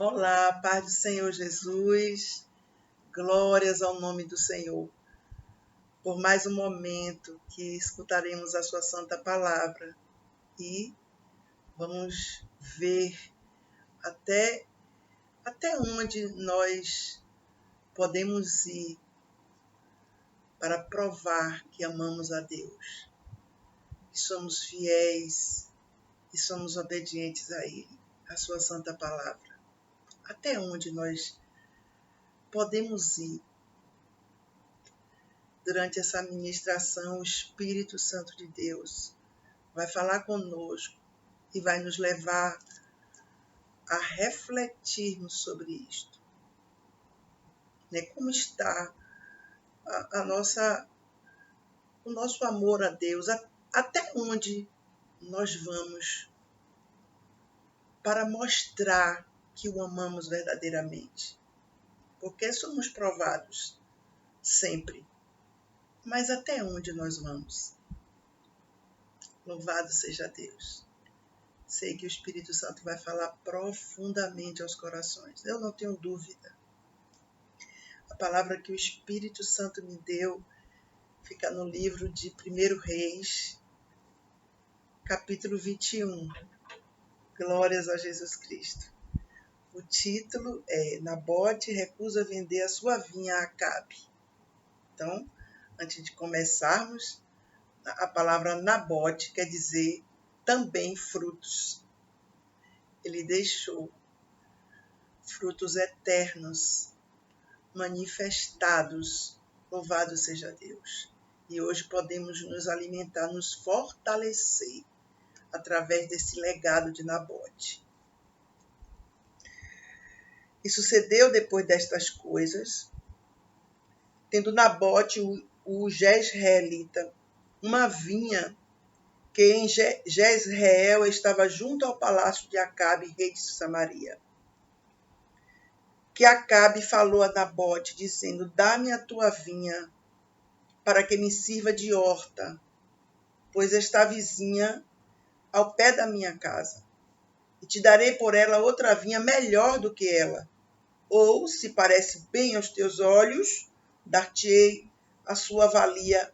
Olá, paz do Senhor Jesus, glórias ao nome do Senhor. Por mais um momento que escutaremos a sua santa palavra e vamos ver até onde nós podemos ir para provar que amamos a Deus, que somos fiéis e somos obedientes a Ele, a sua santa palavra. Até onde nós podemos ir. Durante essa ministração, o Espírito Santo de Deus vai falar conosco e vai nos levar a refletirmos sobre isto. Como está o nosso amor a Deus, até onde nós vamos para mostrar que o amamos verdadeiramente. Porque somos provados sempre. Mas até onde nós vamos? Louvado seja Deus. Sei que o Espírito Santo vai falar profundamente aos corações. Eu não tenho dúvida. A palavra que o Espírito Santo me deu fica no livro de 1 Reis, capítulo 21. Glórias a Jesus Cristo. O título é Nabote recusa vender a sua vinha a Acabe. Então, antes de começarmos, a palavra Nabote quer dizer também frutos. Ele deixou frutos eternos, manifestados. Louvado seja Deus. E hoje podemos nos alimentar, nos fortalecer através desse legado de Nabote. E sucedeu depois destas coisas, tendo Nabote, o Jezreelita, uma vinha que em Jezreel estava junto ao palácio de Acabe, rei de Samaria. Que Acabe falou a Nabote, dizendo: dá-me a tua vinha, para que me sirva de horta, pois está vizinha ao pé da minha casa. E te darei por ela outra vinha melhor do que ela. Ou, se parece bem aos teus olhos, dar-te-ei a sua valia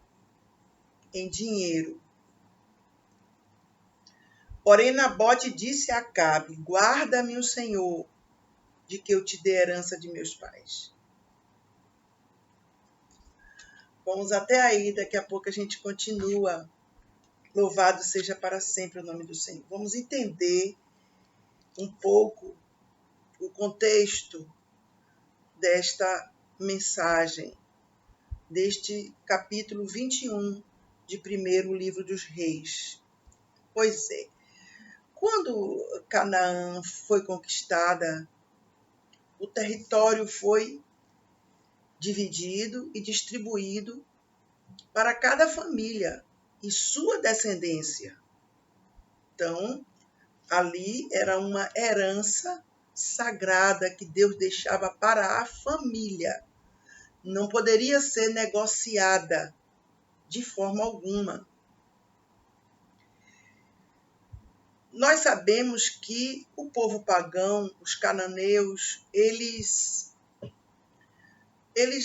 em dinheiro. Porém, Nabote disse a Acabe: guarda-me o Senhor, de que eu te dê herança de meus pais. Vamos até aí, daqui a pouco a gente continua. Louvado seja para sempre o nome do Senhor. Vamos entender um pouco o contexto desta mensagem, deste capítulo 21 de primeiro livro dos Reis. Pois é, quando Canaã foi conquistada, o território foi dividido e distribuído para cada família e sua descendência. Então, ali era uma herança sagrada que Deus deixava para a família. Não poderia ser negociada de forma alguma. Nós sabemos que o povo pagão, os cananeus, eles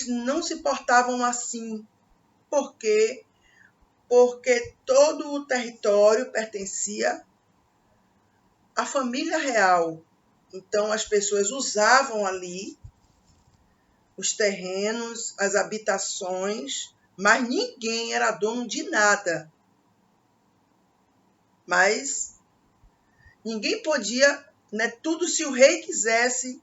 não se portavam assim. Por quê? Porque todo o território pertencia à família real. Então, as pessoas usavam ali os terrenos, as habitações, mas ninguém era dono de nada. Mas ninguém podia, tudo, se o rei quisesse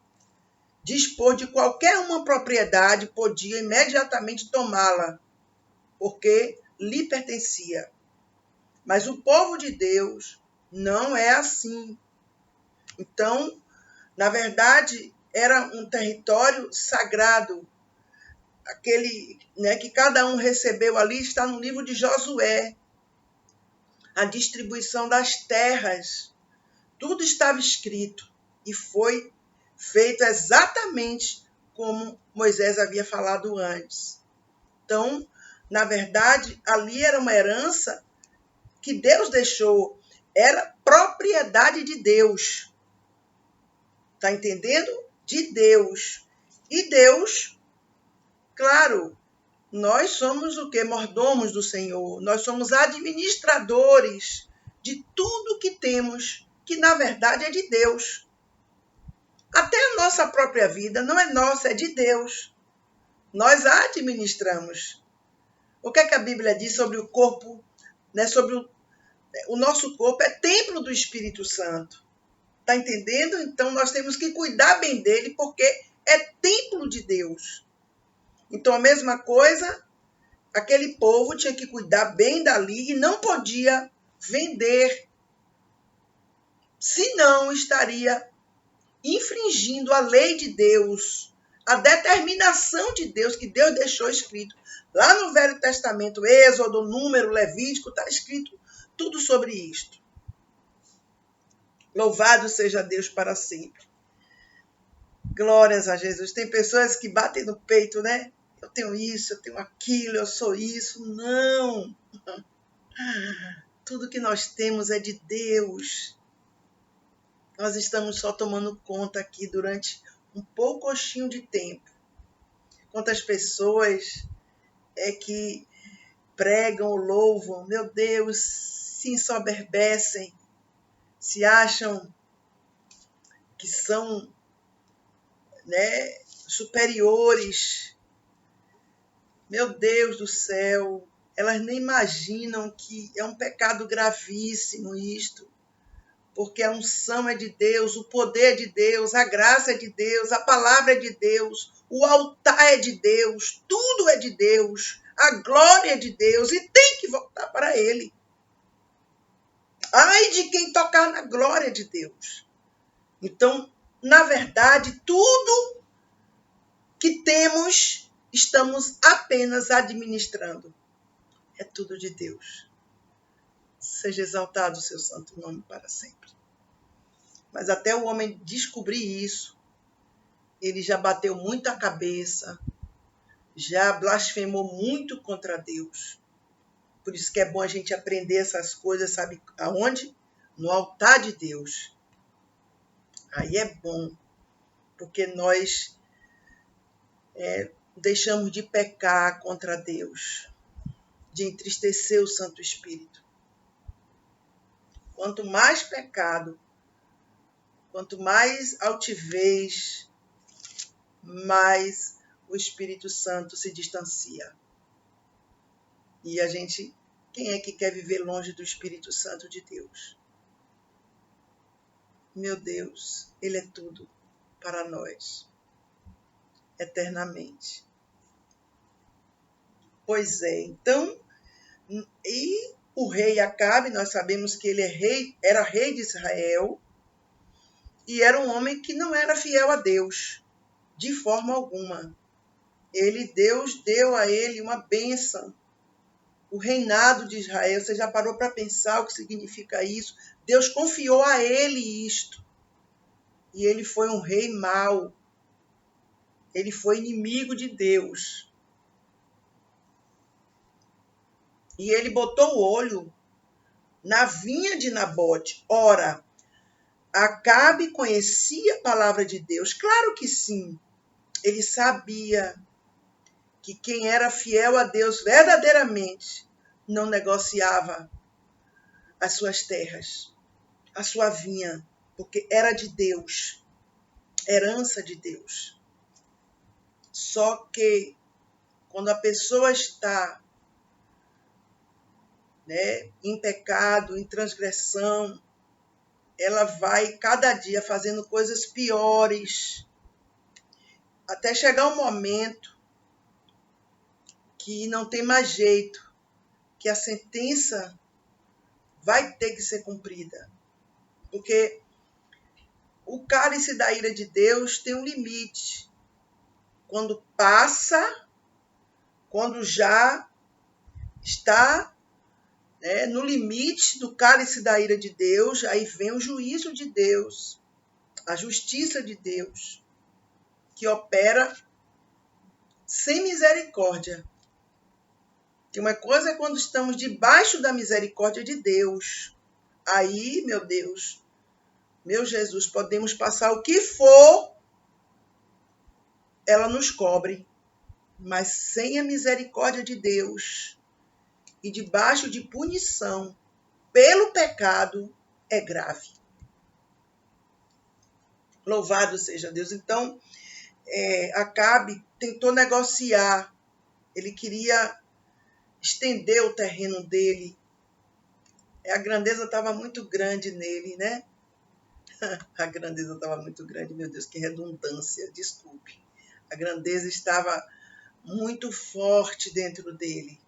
dispor de qualquer uma propriedade, podia imediatamente tomá-la, porque lhe pertencia. Mas o povo de Deus não é assim. Então, na verdade, era um território sagrado. Aquele, que cada um recebeu ali está no livro de Josué. A distribuição das terras. Tudo estava escrito e foi feito exatamente como Moisés havia falado antes. Então, na verdade, ali era uma herança que Deus deixou. Era propriedade de Deus. Tá entendendo? De Deus. E Deus, claro, nós somos o quê? Mordomos do Senhor. Nós somos administradores de tudo que temos, que na verdade é de Deus. Até a nossa própria vida não é nossa, é de Deus. Nós a administramos. O que é que a Bíblia diz sobre o corpo, né? Sobre o nosso corpo é templo do Espírito Santo. Tá entendendo? Então nós temos que cuidar bem dele, porque é templo de Deus. Então a mesma coisa, aquele povo tinha que cuidar bem dali e não podia vender, senão estaria infringindo a lei de Deus, a determinação de Deus, que Deus deixou escrito. Lá no Velho Testamento, Êxodo, Número, Levítico, está escrito tudo sobre isto. Louvado seja Deus para sempre. Glórias a Jesus. Tem pessoas que batem no peito, né? Eu tenho isso, eu tenho aquilo, eu sou isso. Não. Tudo que nós temos é de Deus. Nós estamos só tomando conta aqui durante um poucochinho de tempo. Quantas pessoas é que pregam, louvam, meu Deus, se ensoberbecem, se acham que são, né, superiores. Meu Deus do céu, elas nem imaginam que é um pecado gravíssimo isto, porque a unção é de Deus, o poder é de Deus, a graça é de Deus, a palavra é de Deus, o altar é de Deus, tudo é de Deus, a glória é de Deus e tem que voltar para Ele. Ai de quem tocar na glória de Deus. Então, na verdade, tudo que temos, estamos apenas administrando. É tudo de Deus. Seja exaltado o seu santo nome para sempre. Mas até o homem descobrir isso, ele já bateu muito a cabeça, já blasfemou muito contra Deus. Por isso que é bom a gente aprender essas coisas, sabe aonde? No altar de Deus. Aí é bom, porque nós deixamos de pecar contra Deus, de entristecer o Santo Espírito. Quanto mais pecado, quanto mais altivez, mais o Espírito Santo se distancia. E a gente, quem é que quer viver longe do Espírito Santo de Deus? Meu Deus, Ele é tudo para nós, eternamente. Pois é, então, e o rei Acabe, nós sabemos que ele era rei de Israel, e era um homem que não era fiel a Deus, de forma alguma. Deus deu a ele uma bênção. O reinado de Israel, você já parou para pensar o que significa isso? Deus confiou a ele isto. E ele foi um rei mau. Ele foi inimigo de Deus. E ele botou o olho na vinha de Nabote. Ora, Acabe conhecia a palavra de Deus? Claro que sim. Ele sabia que quem era fiel a Deus verdadeiramente não negociava as suas terras, a sua vinha, porque era de Deus, herança de Deus. Só que quando a pessoa está, né, em pecado, em transgressão, ela vai cada dia fazendo coisas piores, até chegar um momento que não tem mais jeito, que a sentença vai ter que ser cumprida. Porque o cálice da ira de Deus tem um limite. Quando passa, quando já está, né, no limite do cálice da ira de Deus, aí vem o juízo de Deus, a justiça de Deus, que opera sem misericórdia. Que uma coisa é quando estamos debaixo da misericórdia de Deus. Aí, meu Deus, Meu Jesus, podemos passar o que for, ela nos cobre, mas sem a misericórdia de Deus e debaixo de punição pelo pecado, é grave. Louvado seja Deus. Então, Acabe tentou negociar, ele queria estender o terreno dele. A grandeza estava muito grande nele, né? A grandeza estava muito grande, meu Deus, que redundância, desculpe. A grandeza estava muito forte dentro dele.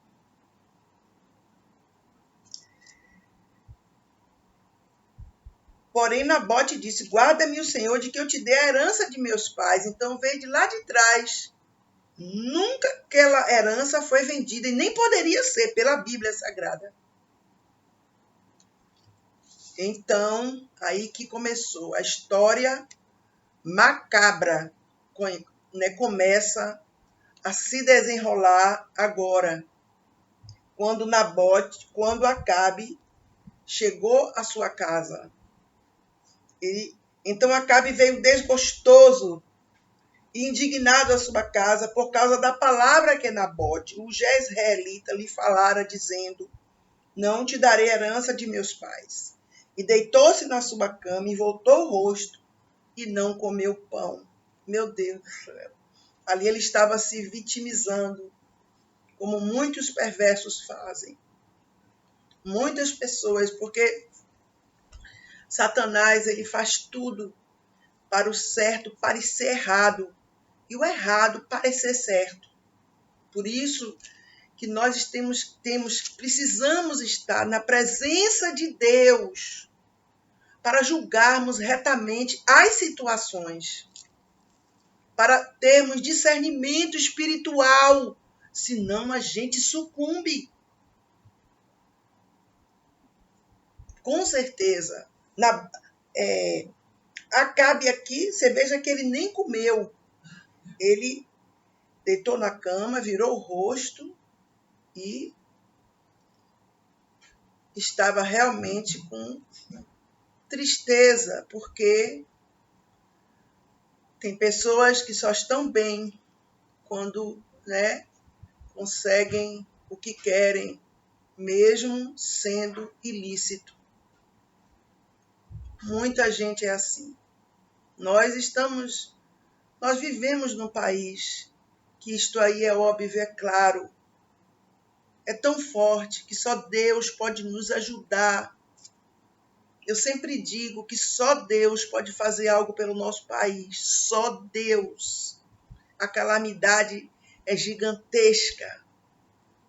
Porém, Nabote disse, guarda-me o Senhor de que eu te dê a herança de meus pais. Então veio de lá de trás. Nunca aquela herança foi vendida e nem poderia ser pela Bíblia Sagrada. Então, aí que começou a história macabra, né, começa a se desenrolar agora. Quando Acabe chegou à sua casa. Então Acabe veio desgostoso e indignado à sua casa por causa da palavra que Nabote, o jezreelita, lhe falara, dizendo, não te darei herança de meus pais. E deitou-se na sua cama e voltou o rosto e não comeu pão. Meu Deus do céu. Ali ele estava se vitimizando, como muitos perversos fazem. Muitas pessoas, porque Satanás, ele faz tudo para o certo parecer errado e o errado parecer certo. Por isso que nós precisamos estar na presença de Deus para julgarmos retamente as situações, para termos discernimento espiritual, senão a gente sucumbe. Com certeza. Acabe aqui, você veja que ele nem comeu. Ele deitou na cama, virou o rosto e estava realmente com tristeza, porque tem pessoas que só estão bem quando, né, conseguem o que querem, mesmo sendo ilícito. Muita gente é assim. Nós vivemos num país que isto aí é óbvio, é claro, é tão forte que só Deus pode nos ajudar. Eu sempre digo que só Deus pode fazer algo pelo nosso país, só Deus. A calamidade é gigantesca.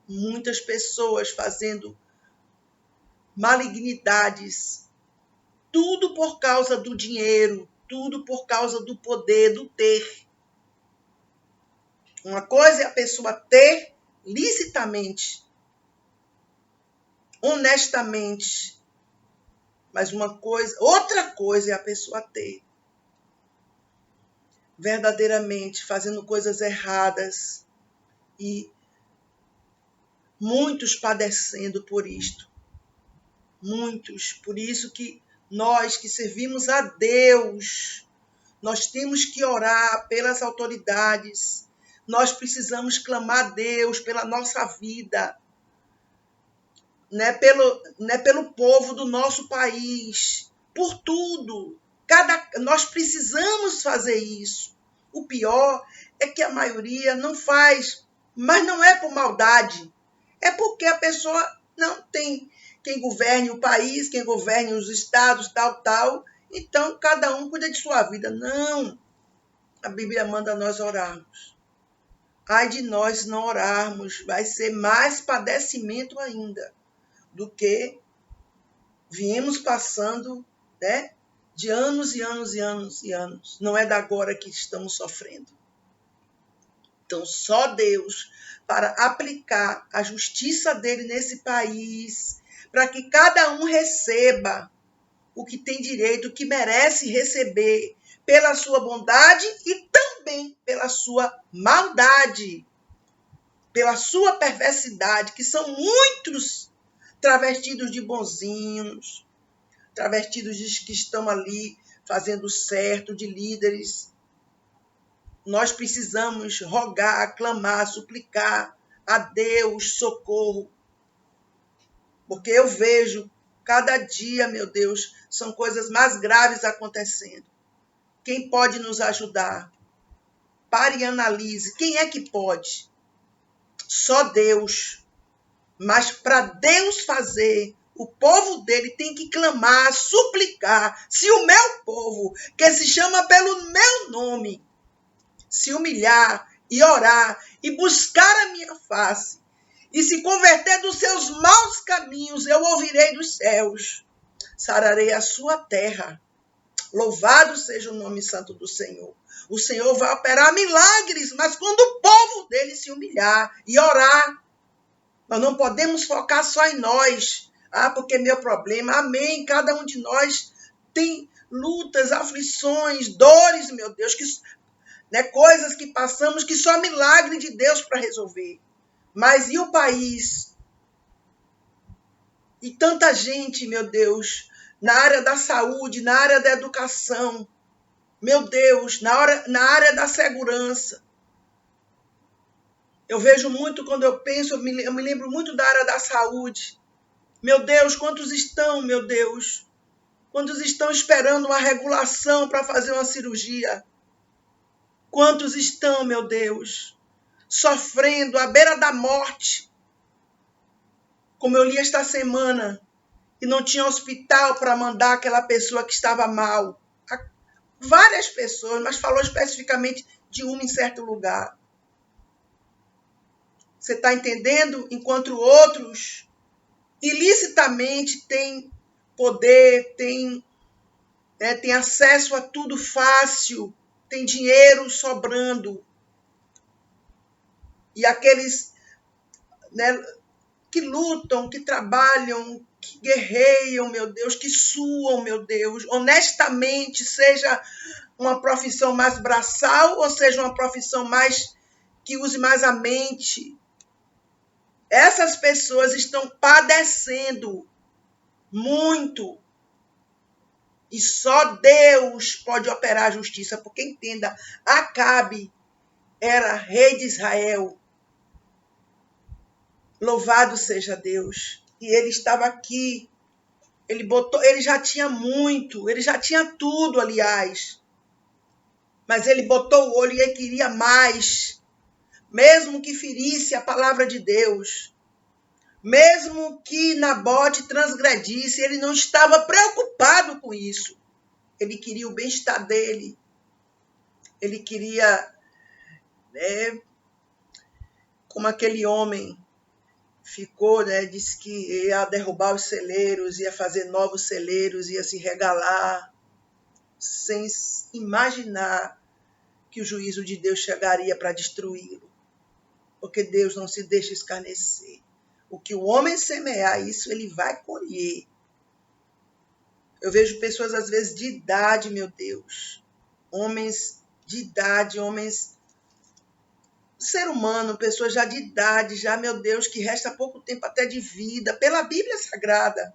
Muitas pessoas fazendo malignidades, tudo por causa do dinheiro, tudo por causa do poder, do ter. Uma coisa é a pessoa ter licitamente, honestamente, mas outra coisa é a pessoa ter verdadeiramente fazendo coisas erradas e muitos padecendo por isto. Muitos. Por isso que nós que servimos a Deus, nós temos que orar pelas autoridades. Nós precisamos clamar a Deus pela nossa vida, né, pelo povo do nosso país, por tudo. Nós precisamos fazer isso. O pior é que a maioria não faz, mas não é por maldade. É porque a pessoa não tem quem governe o país, quem governe os estados, tal. Então, cada um cuida de sua vida. Não. A Bíblia manda nós orarmos. Ai de nós não orarmos, vai ser mais padecimento ainda do que viemos passando, né, de anos e anos e anos e anos. Não é da agora que estamos sofrendo. Então, só Deus para aplicar a justiça dele nesse país, para que cada um receba o que tem direito, o que merece receber, pela sua bondade e também pela sua maldade, pela sua perversidade, que são muitos travestidos de bonzinhos, travestidos de que estão ali fazendo certo, de líderes. Nós precisamos rogar, clamar, suplicar a Deus socorro. Porque eu vejo cada dia, meu Deus, são coisas mais graves acontecendo. Quem pode nos ajudar? Pare e analise. Quem é que pode? Só Deus. Mas para Deus fazer, o povo dele tem que clamar, suplicar. Se o meu povo, que se chama pelo meu nome, se humilhar e orar e buscar a minha face e se converter dos seus maus caminhos, eu ouvirei dos céus, sararei a sua terra. Louvado seja o nome santo do Senhor. O Senhor vai operar milagres, mas quando o povo dele se humilhar e orar, nós não podemos focar só em nós. Porque meu problema, amém, cada um de nós tem lutas, aflições, dores, meu Deus, coisas que passamos que só milagre de Deus para resolver. Mas e o país? E tanta gente, meu Deus, na área da saúde, na área da educação, meu Deus, na área da segurança. Eu vejo muito quando eu penso, eu me lembro muito da área da saúde. Meu Deus, quantos estão, meu Deus? Quantos estão esperando uma regulação para fazer uma cirurgia? Quantos estão, meu Deus, sofrendo à beira da morte? Como eu li esta semana, e não tinha hospital para mandar aquela pessoa que estava mal. Várias pessoas, mas falou especificamente de uma em certo lugar. Você está entendendo? Enquanto outros ilicitamente têm poder, têm acesso a tudo fácil, tem dinheiro sobrando. E aqueles que lutam, que trabalham, que guerreiam, meu Deus, que suam, meu Deus, honestamente, seja uma profissão mais braçal ou seja uma profissão mais que use mais a mente. Essas pessoas estão padecendo muito. E só Deus pode operar a justiça, porque entenda, Acabe era rei de Israel. Louvado seja Deus. E ele estava aqui. Ele já tinha muito, ele já tinha tudo, aliás. Mas ele botou o olho e ele queria mais. Mesmo que ferisse a palavra de Deus. Mesmo que Nabote transgredisse, ele não estava preocupado com isso. Ele queria o bem-estar dele. Ele queria, como aquele homem ficou, disse que ia derrubar os celeiros, ia fazer novos celeiros, ia se regalar, sem imaginar que o juízo de Deus chegaria para destruí-lo. Porque Deus não se deixa escarnecer. O que o homem semear, isso ele vai colher. Eu vejo pessoas, às vezes, de idade, meu Deus. Homens de idade, homens... Ser humano, pessoas já de idade, já, meu Deus, que resta pouco tempo até de vida, pela Bíblia Sagrada.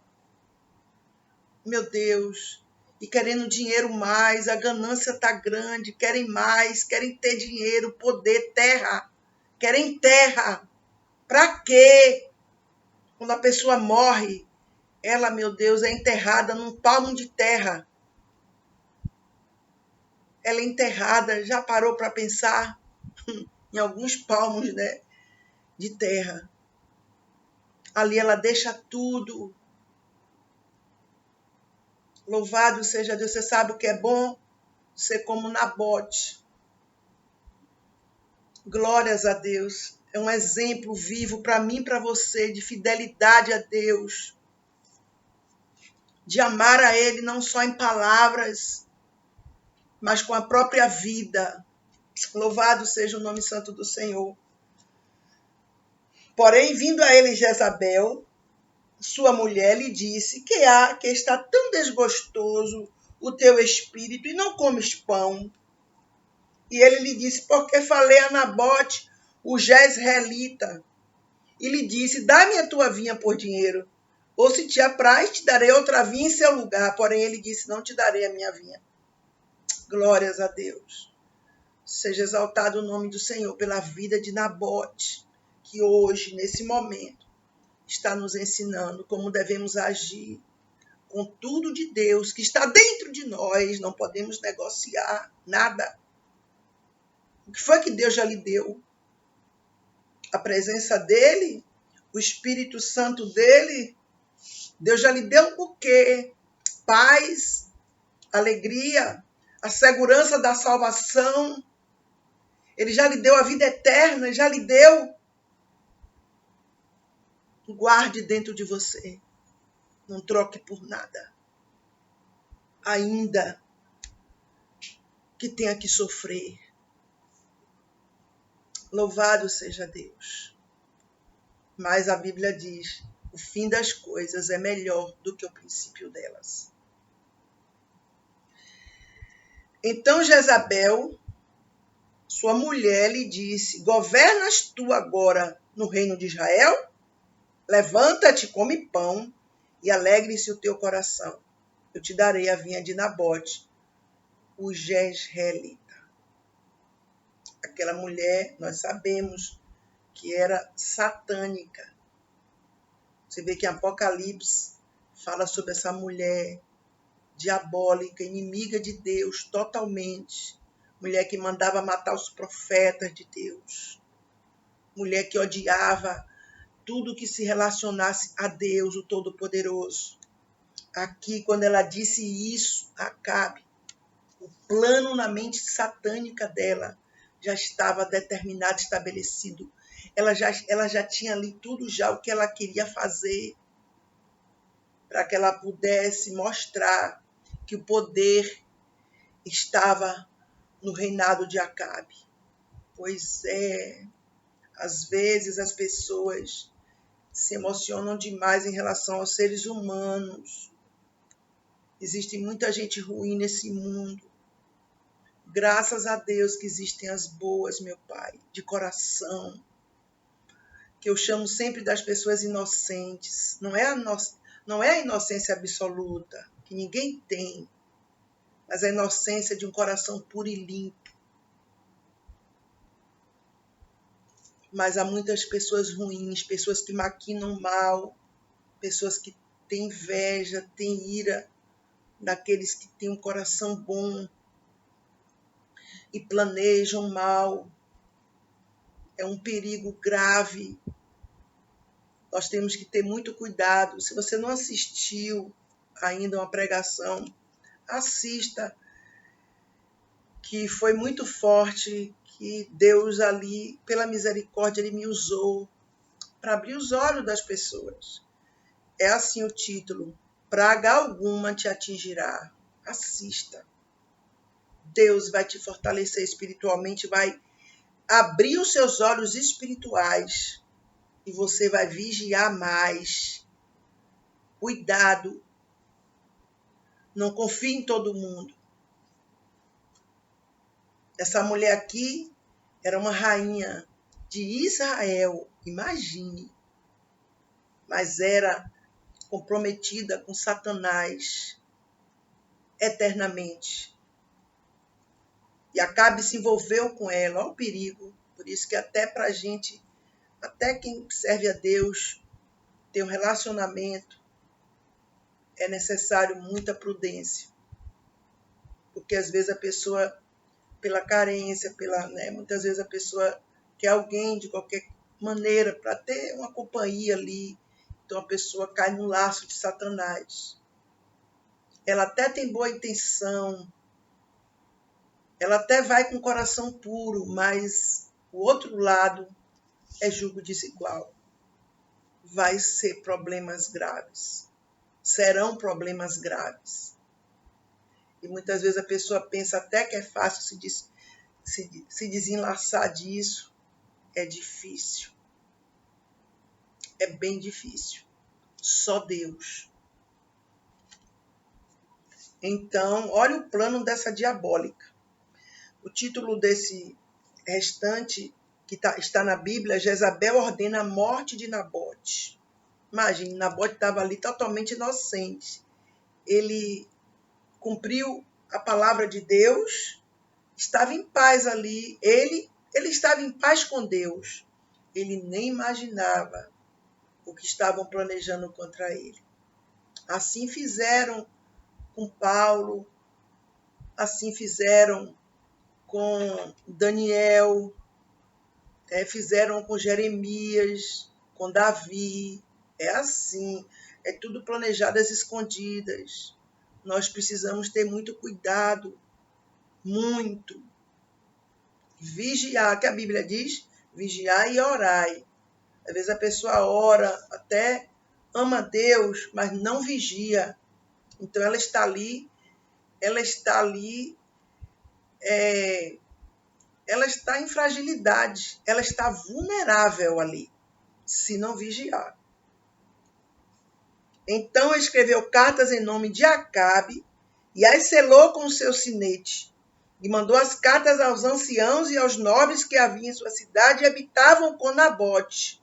Meu Deus. E querendo dinheiro mais, a ganância está grande, querem mais, querem ter dinheiro, poder, terra. Querem terra. Para quê? Quando a pessoa morre, ela, meu Deus, é enterrada num palmo de terra. Ela é enterrada, já parou para pensar em alguns palmos, de terra. Ali ela deixa tudo. Louvado seja Deus. Você sabe o que é bom? Ser como Nabote. Glórias a Deus. É um exemplo vivo para mim e para você de fidelidade a Deus. De amar a Ele não só em palavras, mas com a própria vida. Louvado seja o nome santo do Senhor. Porém, vindo a ele Jezabel, sua mulher, lhe disse: que há que está tão desgostoso o teu espírito e não comes pão? E ele lhe disse: porque falei a Nabote, o jezreelita, e lhe disse: dá-me a tua vinha por dinheiro. Ou se te apraz, te darei outra vinha em seu lugar. Porém, ele disse, não te darei a minha vinha. Glórias a Deus. Seja exaltado o nome do Senhor pela vida de Nabote, que hoje, nesse momento, está nos ensinando como devemos agir com tudo de Deus que está dentro de nós. Não podemos negociar nada. O que foi que Deus já lhe deu? A presença dele, o Espírito Santo dele. Deus já lhe deu o quê? Paz, alegria, a segurança da salvação. Ele já lhe deu a vida eterna, já lhe deu. Guarde dentro de você. Não troque por nada. Ainda que tenha que sofrer. Louvado seja Deus. Mas a Bíblia diz, o fim das coisas é melhor do que o princípio delas. Então Jezabel, sua mulher, lhe disse, governas tu agora no reino de Israel? Levanta-te, come pão e alegre-se o teu coração. Eu te darei a vinha de Nabote, o Jezreelita. Aquela mulher, nós sabemos que era satânica. Você vê que em Apocalipse fala sobre essa mulher diabólica, inimiga de Deus totalmente. Mulher que mandava matar os profetas de Deus. Mulher que odiava tudo que se relacionasse a Deus, o Todo-Poderoso. Aqui, quando ela disse isso a Acabe, o plano na mente satânica dela já estava determinado, estabelecido. Ela já tinha ali tudo já o que ela queria fazer para que ela pudesse mostrar que o poder estava no reinado de Acabe. Pois é, às vezes as pessoas se emocionam demais em relação aos seres humanos. Existe muita gente ruim nesse mundo. Graças a Deus que existem as boas, meu Pai, de coração, que eu chamo sempre das pessoas inocentes. Não é a inocência absoluta, que ninguém tem, mas a inocência de um coração puro e limpo. Mas há muitas pessoas ruins, pessoas que maquinam mal, pessoas que têm inveja, têm ira daqueles que têm um coração bom e planejam mal. É um perigo grave. Nós temos que ter muito cuidado. Se você não assistiu ainda uma pregação, assista, que foi muito forte, que Deus ali, pela misericórdia, Ele me usou para abrir os olhos das pessoas. É assim o título, praga alguma te atingirá. Assista. Deus vai te fortalecer espiritualmente, vai abrir os seus olhos espirituais e você vai vigiar mais. Cuidado. Não confie em todo mundo. Essa mulher aqui era uma rainha de Israel, imagine. Mas era comprometida com Satanás eternamente. E Acabe se envolveu com ela, olha o perigo. Por isso que até para a gente, até quem serve a Deus, ter um relacionamento, é necessário muita prudência. Porque às vezes a pessoa, pela carência, muitas vezes a pessoa quer alguém de qualquer maneira para ter uma companhia ali. Então a pessoa cai no laço de Satanás. Ela até tem boa intenção, ela até vai com o coração puro, mas o outro lado é jugo desigual. Vai ser problemas graves. Serão problemas graves. E muitas vezes a pessoa pensa até que é fácil se desenlaçar disso. É difícil. É bem difícil. Só Deus. Então, olha o plano dessa diabólica. O título desse restante que está na Bíblia, Jezabel ordena a morte de Nabote. Imagine, Nabote estava ali totalmente inocente. Ele cumpriu a palavra de Deus, estava em paz ali. Ele estava em paz com Deus. Ele nem imaginava o que estavam planejando contra ele. Assim fizeram com Paulo, assim fizeram com Daniel, fizeram com Jeremias, com Davi. É assim, é tudo planejado às escondidas. Nós precisamos ter muito cuidado, muito. Vigiar, que a Bíblia diz, vigiar e orai. Às vezes a pessoa ora, até ama Deus, mas não vigia. Então ela está ali, ela está em fragilidade, ela está vulnerável ali, se não vigiar. Então escreveu cartas em nome de Acabe e as selou com o seu sinete. E mandou as cartas aos anciãos e aos nobres que haviam em sua cidade e habitavam com Nabote.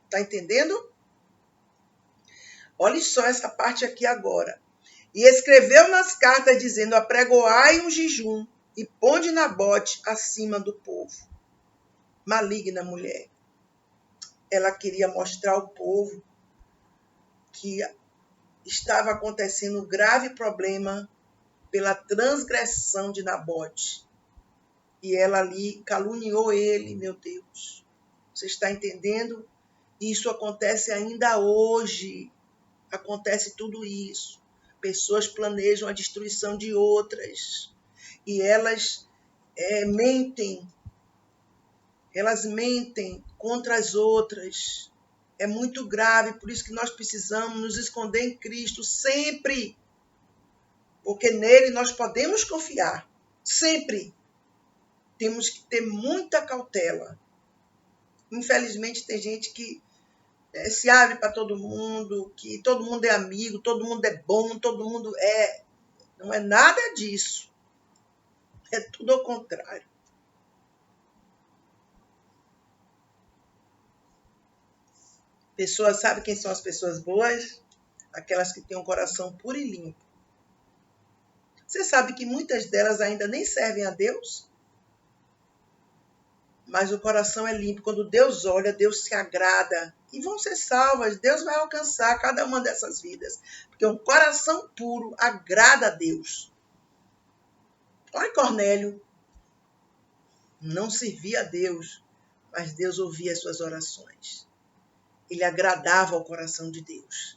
Está entendendo? Olhe só essa parte aqui agora. E escreveu nas cartas dizendo: apregoai um jejum e ponde Nabote acima do povo. Maligna mulher. Ela queria mostrar ao povo que estava acontecendo um grave problema pela transgressão de Nabote. E ela ali caluniou ele, meu Deus. Você está entendendo? Isso acontece ainda hoje. Acontece tudo isso. Pessoas planejam a destruição de outras. E elas mentem. Elas mentem contra as outras. É muito grave, por isso que nós precisamos nos esconder em Cristo sempre. Porque nele nós podemos confiar. Sempre. Temos que ter muita cautela. Infelizmente tem gente que se abre para todo mundo, que todo mundo é amigo, todo mundo é bom, todo mundo é. Não é nada disso. É tudo ao contrário. Pessoas, sabe quem são as pessoas boas? Aquelas que têm um coração puro e limpo. Você sabe que muitas delas ainda nem servem a Deus? Mas o coração é limpo. Quando Deus olha, Deus se agrada. E vão ser salvas. Deus vai alcançar cada uma dessas vidas. Porque um coração puro agrada a Deus. Olha Cornélio. Não servia a Deus, mas Deus ouvia as suas orações. Ele agradava ao coração de Deus.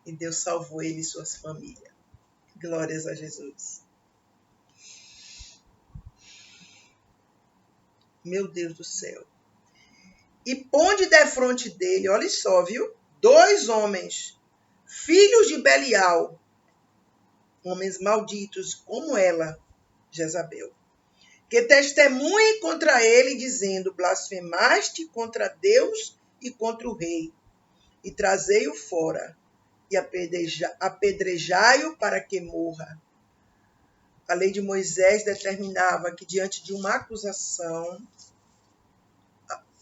E Deus salvou ele e sua família. Glórias a Jesus. Meu Deus do céu. E ponde defronte dele, olha só, viu? 2 homens, filhos de Belial, homens malditos como ela, Jezabel, que testemunhem contra ele, dizendo: blasfemaste contra Deus e contra o rei, e trazei-o fora, e apedrejai-o para que morra. A lei de Moisés determinava que, diante de uma acusação,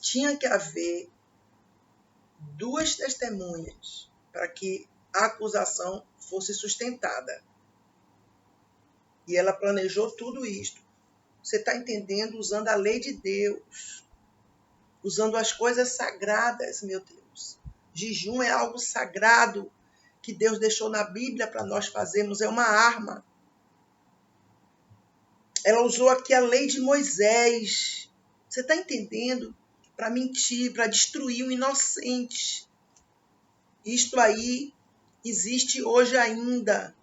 tinha que haver 2 testemunhas para que a acusação fosse sustentada. E ela planejou tudo isto. Você está entendendo? Usando a lei de Deus. Usando as coisas sagradas, meu Deus. Jejum é algo sagrado que Deus deixou na Bíblia para nós fazermos. É uma arma. Ela usou aqui a lei de Moisés. Você está entendendo? Para mentir, para destruir o inocente. Isto aí existe hoje ainda.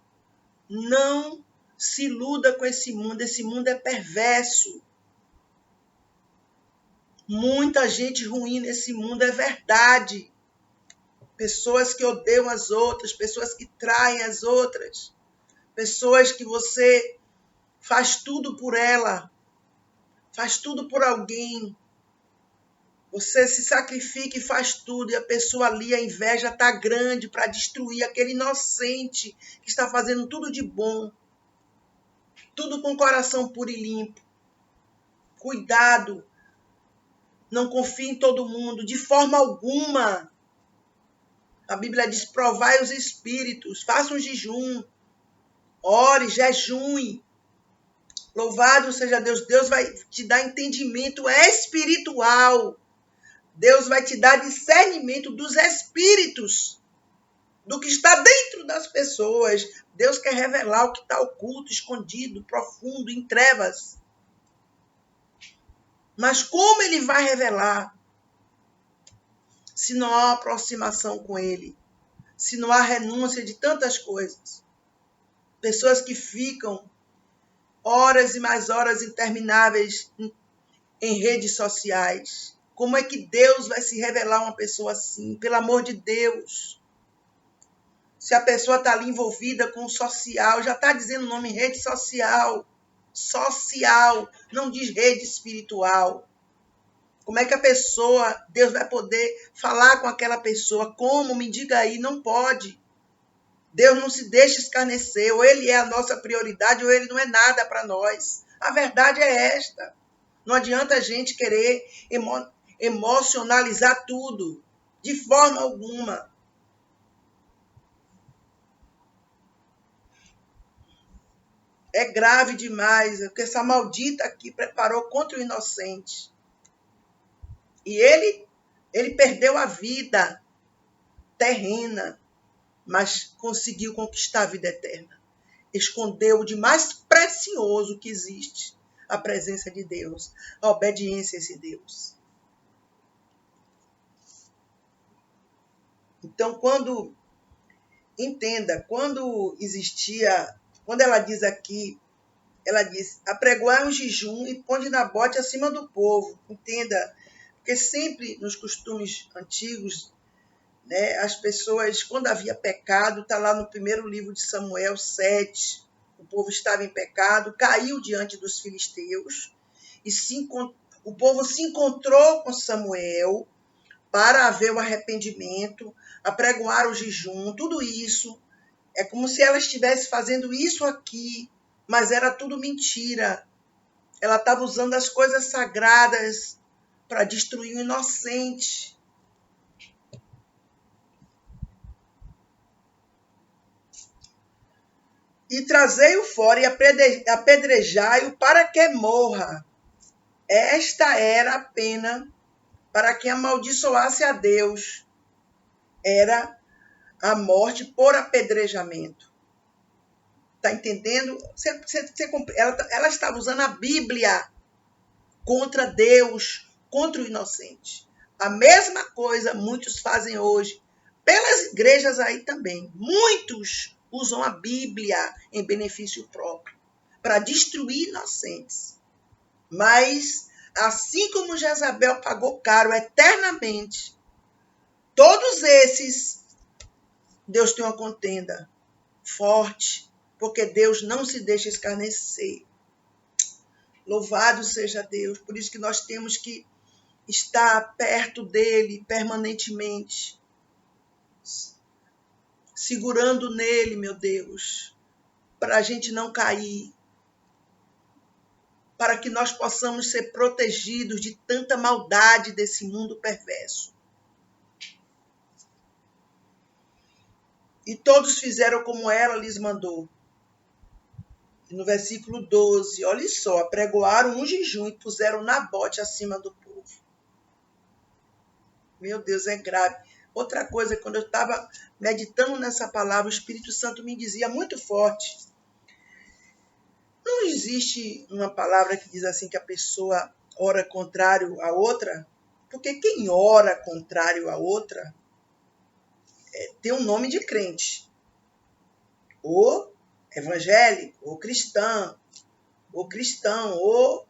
Não se iluda com esse mundo é perverso. Muita gente ruim nesse mundo, é verdade. Pessoas que odeiam as outras, pessoas que traem as outras, pessoas que você faz tudo por ela, faz tudo por alguém. Você se sacrifica e faz tudo, e a pessoa ali, a inveja está grande para destruir aquele inocente que está fazendo tudo de bom. Tudo com o coração puro e limpo. Cuidado. Não confie em todo mundo, de forma alguma. A Bíblia diz, provai os espíritos, faça um jejum, ore, jejue. Louvado seja Deus. Deus vai te dar entendimento espiritual. Deus vai te dar discernimento dos espíritos, do que está dentro das pessoas. Deus quer revelar o que está oculto, escondido, profundo, em trevas. Mas como ele vai revelar se não há aproximação com ele? Se não há renúncia de tantas coisas? Pessoas que ficam horas e mais horas intermináveis em redes sociais. Como é que Deus vai se revelar a uma pessoa assim? Pelo amor de Deus. Se a pessoa está ali envolvida com o social, já está dizendo o nome rede social. Social, não diz rede espiritual. Como é que a pessoa, Deus vai poder falar com aquela pessoa? Como? Me diga aí, não pode. Deus não se deixa escarnecer, ou ele é a nossa prioridade, ou ele não é nada para nós. A verdade é esta. Não adianta a gente querer emocionalizar tudo, de forma alguma. É grave demais, porque essa maldita aqui preparou contra o inocente. E ele perdeu a vida terrena, mas conseguiu conquistar a vida eterna. Escondeu o de mais precioso que existe, a presença de Deus, a obediência a esse Deus. Então, quando ela diz aqui, ela diz, apregoar um jejum e põe na bote acima do povo. Entenda, porque sempre nos costumes antigos, né, as pessoas, quando havia pecado, está lá no primeiro livro de Samuel 7, o povo estava em pecado, caiu diante dos filisteus, e o povo se encontrou com Samuel para haver o arrependimento, apregoar o jejum, tudo isso. É como se ela estivesse fazendo isso aqui, mas era tudo mentira. Ela estava usando as coisas sagradas para destruir o inocente. E trazei-o fora e apedrejai-o para que morra. Esta era a pena para quem amaldiçoasse a Deus. Era a morte por apedrejamento. Está entendendo? Ela estava usando a Bíblia contra Deus, contra o inocente. A mesma coisa muitos fazem hoje, pelas igrejas aí também. Muitos usam a Bíblia em benefício próprio, para destruir inocentes. Mas, assim como Jezabel pagou caro eternamente, todos esses, Deus tem uma contenda forte, porque Deus não se deixa escarnecer. Louvado seja Deus. Por isso que nós temos que estar perto dele permanentemente, segurando nele, meu Deus, para a gente não cair, para que nós possamos ser protegidos de tanta maldade desse mundo perverso. E todos fizeram como ela lhes mandou. E no versículo 12, olha só, apregoaram um jejum e puseram Nabote acima do povo. Meu Deus, é grave. Outra coisa, quando eu estava meditando nessa palavra, o Espírito Santo me dizia muito forte. Não existe uma palavra que diz assim que a pessoa ora contrário à outra, porque quem ora contrário à outra tem um nome de crente. Ou evangélico, ou cristão, ou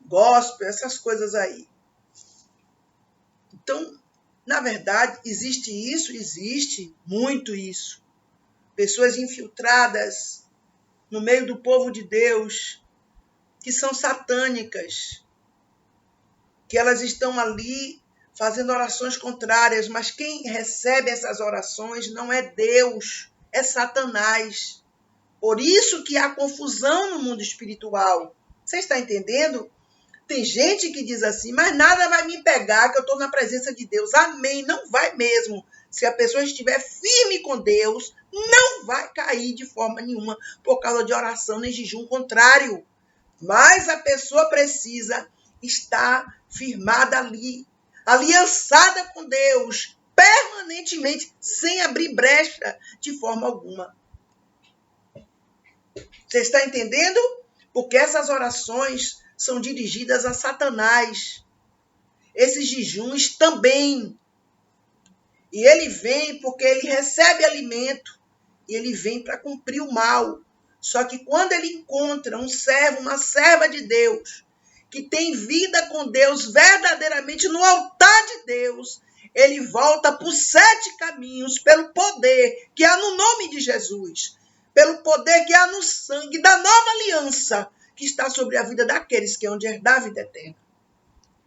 gospel, essas coisas aí. Então, na verdade, existe muito isso. Pessoas infiltradas no meio do povo de Deus, que são satânicas, que elas estão ali fazendo orações contrárias, mas quem recebe essas orações não é Deus, é Satanás. Por isso que há confusão no mundo espiritual. Você está entendendo? Tem gente que diz assim, mas nada vai me pegar, que eu estou na presença de Deus. Amém, não vai mesmo. Se a pessoa estiver firme com Deus, não vai cair de forma nenhuma por causa de oração nem jejum contrário. Mas a pessoa precisa estar firmada ali, aliançada com Deus, permanentemente, sem abrir brecha de forma alguma. Você está entendendo? Porque essas orações são dirigidas a Satanás. Esses jejuns também. E ele vem porque ele recebe alimento. E ele vem para cumprir o mal. Só que quando ele encontra um servo, uma serva de Deus, que tem vida com Deus verdadeiramente no altar de Deus, ele volta por 7 caminhos, pelo poder que há no nome de Jesus, pelo poder que há no sangue da nova aliança, que está sobre a vida daqueles que hão de herdar a vida eterna.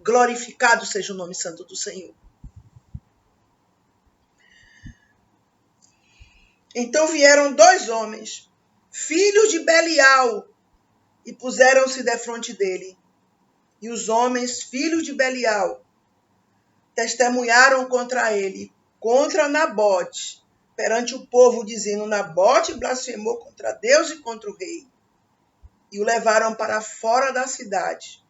Glorificado seja o nome santo do Senhor. Então vieram 2 homens, filhos de Belial, e puseram-se defronte dele. E os homens, filhos de Belial, testemunharam contra ele, contra Nabote, perante o povo, dizendo: Nabote blasfemou contra Deus e contra o rei. E o levaram para fora da cidade.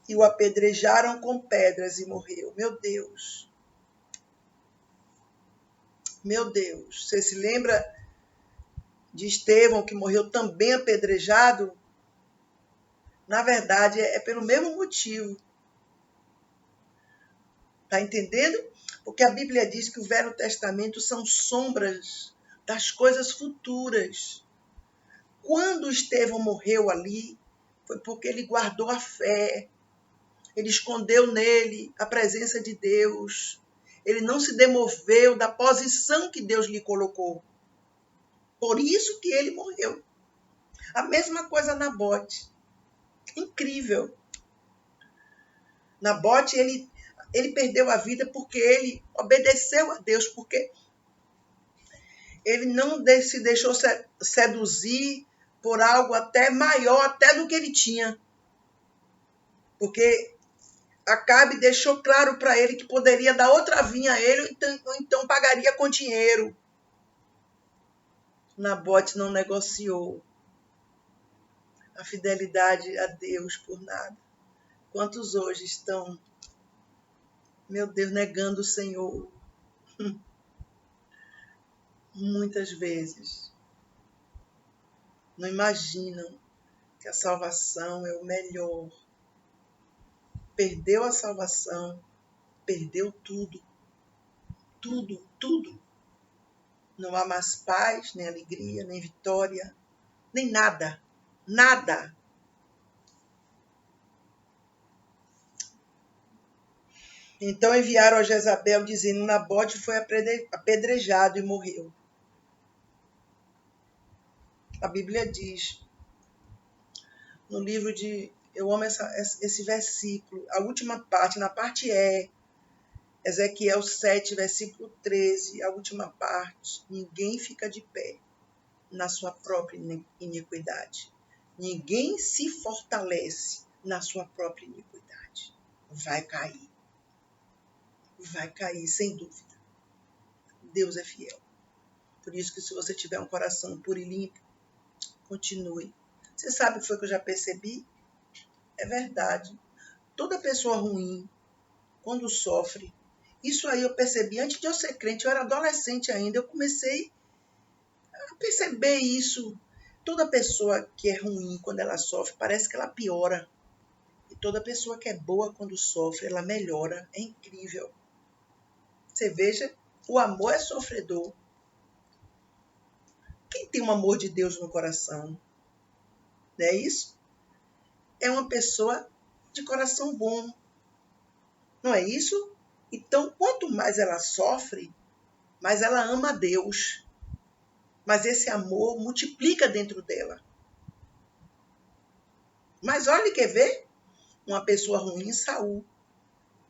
E o apedrejaram com pedras e morreu. Meu Deus. Meu Deus. Você se lembra de Estevão, que morreu também apedrejado? Na verdade, é pelo mesmo motivo. Está entendendo? Porque a Bíblia diz que o Velho Testamento são sombras das coisas futuras. Quando Estevão morreu ali, foi porque ele guardou a fé. Ele escondeu nele a presença de Deus. Ele não se demoveu da posição que Deus lhe colocou. Por isso que ele morreu. A mesma coisa Nabote. Incrível. Nabote, ele perdeu a vida porque ele obedeceu a Deus, porque ele não se deixou seduzir por algo até maior, até do que ele tinha. Porque Acabe deixou claro para ele que poderia dar outra vinha a ele, ou então pagaria com dinheiro. Nabote não negociou a fidelidade a Deus por nada. Quantos hoje estão, meu Deus, negando o Senhor? Muitas vezes. Não imaginam que a salvação é o melhor. Perdeu a salvação, perdeu tudo. Tudo, tudo. Não há mais paz, nem alegria, nem vitória, nem nada. Nada. Então enviaram a Jezabel, dizendo: Nabote foi apedrejado e morreu. A Bíblia diz, no livro de... Eu amo esse versículo, a última parte, na parte Ezequiel 7, versículo 13, a última parte. Ninguém fica de pé na sua própria iniquidade. Ninguém se fortalece na sua própria iniquidade. Vai cair. Vai cair, sem dúvida. Deus é fiel. Por isso que se você tiver um coração puro e limpo, continue. Você sabe o que foi que eu já percebi? É verdade. Toda pessoa ruim, quando sofre, isso aí eu percebi antes de eu ser crente, eu era adolescente ainda, eu comecei a perceber isso. Toda pessoa que é ruim, quando ela sofre, parece que ela piora. E toda pessoa que é boa, quando sofre, ela melhora. É incrível. Você veja, o amor é sofredor. Quem tem o amor de Deus no coração? Não é isso? É uma pessoa de coração bom. Não é isso? Então, quanto mais ela sofre, mais ela ama a Deus. Mas esse amor multiplica dentro dela. Mas olha, quer ver? Uma pessoa ruim, Saul.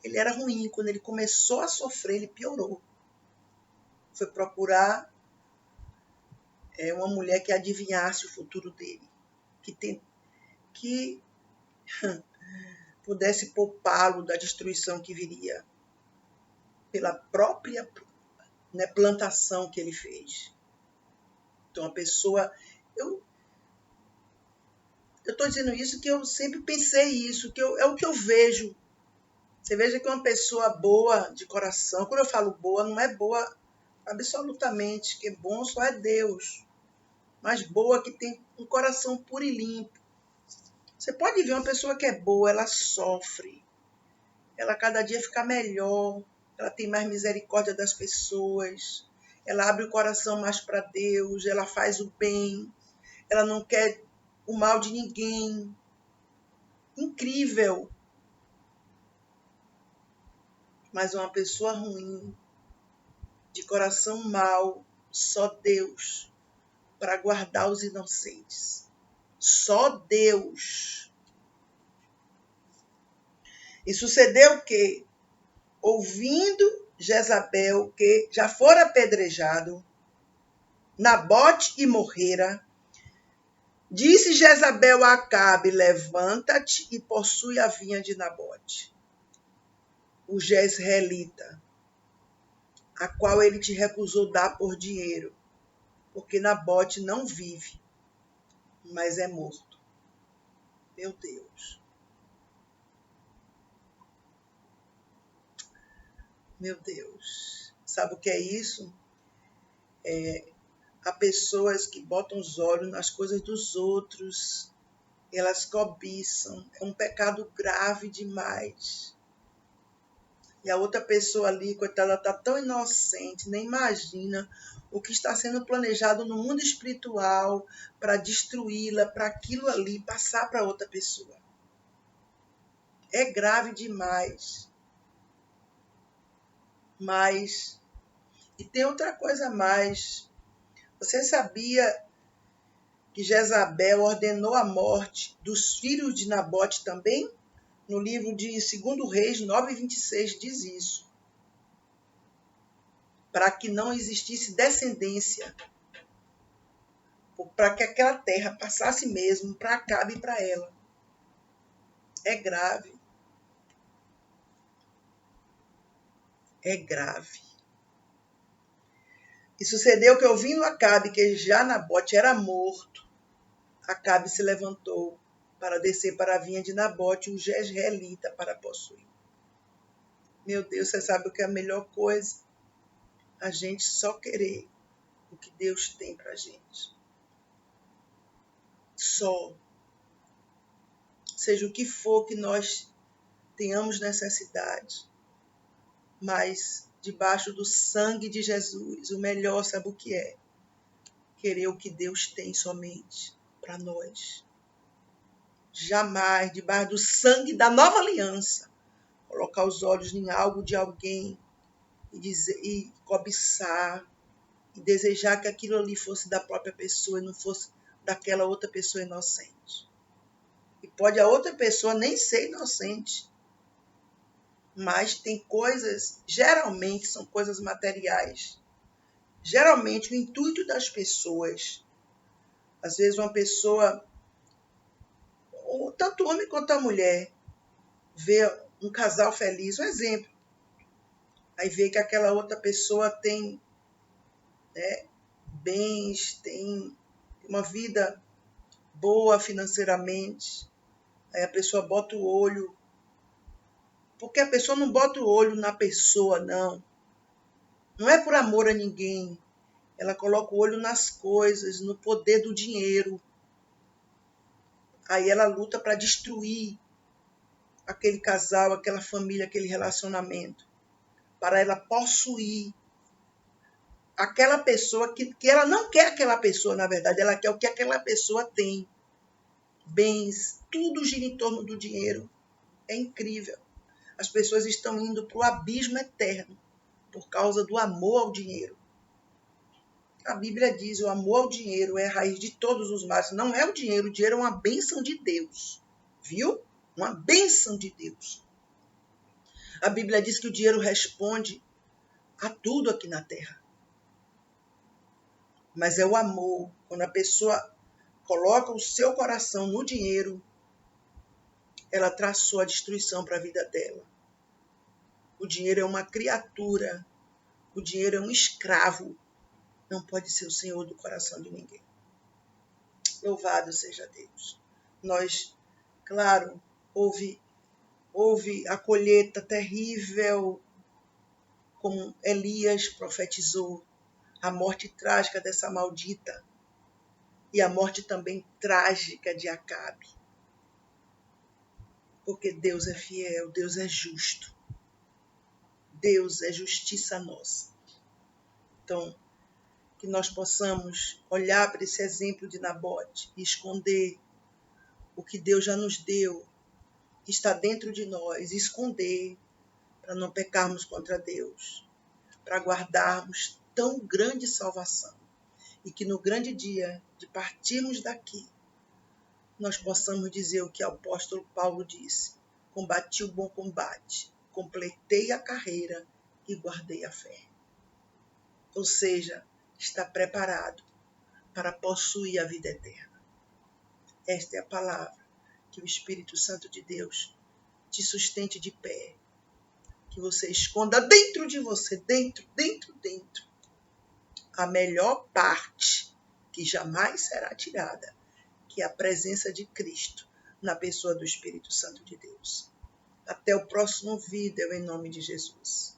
Ele era ruim. Quando ele começou a sofrer, ele piorou. Foi procurar uma mulher que adivinhasse o futuro dele. Que pudesse poupá-lo da destruição que viria pela própria, né, plantação que ele fez. Então, a pessoa... Eu estou dizendo isso que eu sempre pensei isso, é o que eu vejo. Você veja que uma pessoa boa de coração, quando eu falo boa, não é boa absolutamente, que bom só é Deus, mas boa que tem um coração puro e limpo. Você pode ver uma pessoa que é boa, ela sofre, ela cada dia fica melhor, ela tem mais misericórdia das pessoas, ela abre o coração mais para Deus, ela faz o bem, ela não quer o mal de ninguém. Incrível. Mas uma pessoa ruim, de coração mau, só Deus para guardar os inocentes. Só Deus. E sucedeu que, ouvindo Jezabel que já fora apedrejado, Nabote e morrera, disse Jezabel a Acabe: levanta-te e possui a vinha de Nabote, o jezreelita, a qual ele te recusou dar por dinheiro, porque Nabote não vive, mas é morto. Meu Deus. Meu Deus. Sabe o que é isso? Há pessoas que botam os olhos nas coisas dos outros, elas cobiçam. É um pecado grave demais. E a outra pessoa ali, coitada, está tão inocente, nem imagina o que está sendo planejado no mundo espiritual para destruí-la, para aquilo ali passar para outra pessoa. É grave demais. Mas, e tem outra coisa a mais. Você sabia que Jezabel ordenou a morte dos filhos de Nabote também? No livro de 2 Reis 9:26 diz isso. Para que não existisse descendência. Para que aquela terra passasse mesmo para Acabe e para ela. É grave. É grave. E sucedeu que, ouvindo Acabe que já Nabote era morto, Acabe se levantou para descer para a vinha de Nabote, o jezreelita, para possuir. Meu Deus, você sabe o que é a melhor coisa? A gente só querer o que Deus tem para a gente. Só. Seja o que for que nós tenhamos necessidade, mas debaixo do sangue de Jesus, o melhor, sabe o que é? Querer o que Deus tem somente para nós. Jamais, debaixo do sangue da nova aliança, colocar os olhos em algo de alguém e cobiçar, e desejar que aquilo ali fosse da própria pessoa e não fosse daquela outra pessoa inocente. E pode a outra pessoa nem ser inocente, mas tem coisas, geralmente são coisas materiais. Geralmente o intuito das pessoas, às vezes uma pessoa, tanto o homem quanto a mulher, vê um casal feliz, um exemplo, aí vê que aquela outra pessoa tem, né, bens, tem uma vida boa financeiramente, aí a pessoa bota o olho, porque a pessoa não bota o olho na pessoa, não. Não é por amor a ninguém. Ela coloca o olho nas coisas, no poder do dinheiro. Aí ela luta para destruir aquele casal, aquela família, aquele relacionamento. Para ela possuir aquela pessoa que ela não quer aquela pessoa, na verdade. Ela quer o que aquela pessoa tem. Bens, tudo gira em torno do dinheiro. É incrível. As pessoas estão indo para o abismo eterno por causa do amor ao dinheiro. A Bíblia diz: o amor ao dinheiro é a raiz de todos os males. Não é o dinheiro é uma bênção de Deus. Viu? Uma bênção de Deus. A Bíblia diz que o dinheiro responde a tudo aqui na terra. Mas é o amor. Quando a pessoa coloca o seu coração no dinheiro, ela traçou a destruição para a vida dela. O dinheiro é uma criatura, o dinheiro é um escravo, não pode ser o senhor do coração de ninguém. Louvado seja Deus. Nós, claro, houve a colheita terrível, como Elias profetizou, a morte trágica dessa maldita e a morte também trágica de Acabe. Porque Deus é fiel, Deus é justo. Deus é justiça nossa. Então, que nós possamos olhar para esse exemplo de Nabote e esconder o que Deus já nos deu, que está dentro de nós, esconder para não pecarmos contra Deus, para guardarmos tão grande salvação e que no grande dia de partirmos daqui, nós possamos dizer o que o apóstolo Paulo disse: combati o bom combate, completei a carreira e guardei a fé. Ou seja, está preparado para possuir a vida eterna. Esta é a palavra que o Espírito Santo de Deus te sustente de pé, que você esconda dentro de você, dentro, a melhor parte que jamais será tirada, que é a presença de Cristo na pessoa do Espírito Santo de Deus. Até o próximo vídeo, em nome de Jesus.